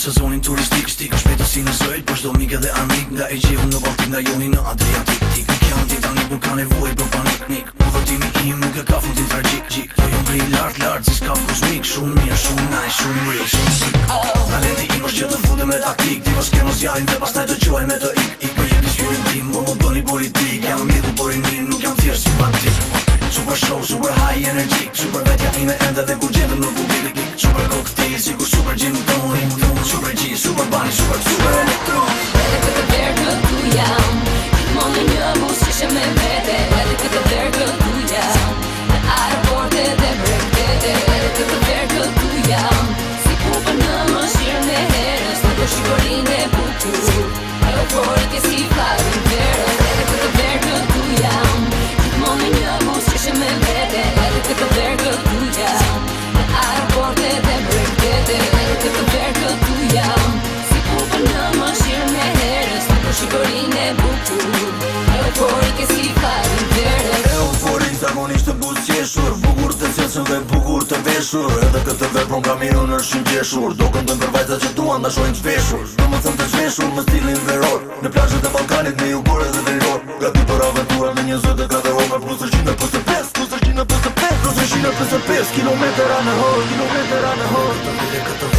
sezonin turistik, stik shpejtë si në zëjt, po çdo mik edhe armik, nga Egeu në Baltik, nga Joni në Adriatik. Tik nuk jam Titanic, nuk ka nevojë për panik, nik. Udhëtimi im nuk e ka fundin tragjik, gjik. Do jom bri lart, si s'ka kozmik, shumë mirë, shumë nice, shumë real, shumë sick. Talenti im është që të futem me taktik, ti mos kemo zjarin dhe pastaj të quaj me të ik. Po jemi syrin tim, mo bëni politik, jam midhu por i nin, nuk jam thjesht simpatik. Super show, super high energy, super vetja ime enda dhe kur gjetëm nuk u viti kik. Super cocktail, sikur super gin tonic, super G, super bunny, super electronic. Edhe këtë verë këtu jam, gjithmonë në një bus qishe me vete. Edhe këtë verë këtu jam, në aeroporte dhe bregdete. Edhe këtë verë këtu jam, si pupa në mëshirën e herës, në shikorinë e bukur, euforike si flarin verës. Edhe këtë verë këtu jam, gjithmonë në një bus qishe me vete. Edhe këtë verë këtu jam, në aeroporte dhe bregdete. Edhe këtë verë këtu jam, si pupa në mëshirën e herës, në shikorinë e bukur, euforike si flarin verës. Euforik zakonisht të buzëqeshur, bukur të cilësën dhe bukur të veshur. Edhe këtë vepron kamionën është shqinqeshur, do këndën për vajzat që duan da shojnë qveshur. Do më thëmë të qveshur më stilin veror, në plazhet e Ballkanit me jugore dhe veror. Gati për aventura me 24 orë me plus 355, plus 355, plus 355 kilometra në orë, kilometra në orë.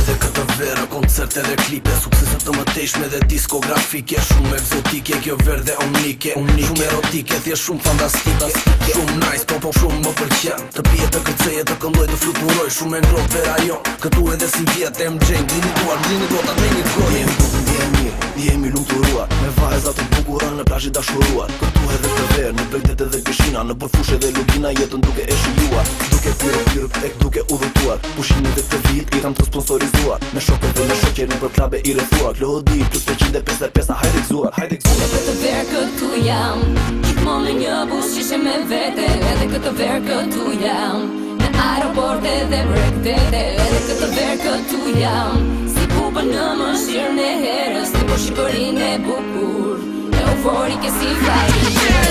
Edhe këtë verë, koncerte dhe klipe, sukseset të mëtejshme dhe diskografike. Shumë egzotike, kjo verë dhe unike, shumë erotike, thjesht shumë fantastike. Shumë nice, po shumë më pëlqen. Të pije të kërceje, të këndoj, të fluturoj, shumë e ngrot vera jon. Këtu edhe si vjetë MJ, glini duar, me një t'goj. Jemi bukur, jemi lumturuar, me vajzat të bukura në plazhe dashuruar. Këtu edhe të verë, në bregdete dhe këshina, në përfushe dhe lugina jetën duke e shijuar. Duke pyrë, duke udhëtuar, pushimet e këtë vit i kam të sponsorizuar. Me shokët dhe me shoqerin për klabe i rrethuar. Lodi plus 355, hajde gëzuar, hajde gëzuar. Edhe këtë verë këtu jam, gjithmonë në një bus qishe me vete. Edhe këtë verë këtu jam, në aeroporte dhe bregdete. Edhe këtë verë këtu jam, si pupa në mëshirën e herës, në shikorinë e bukur, euforike si flarin verës.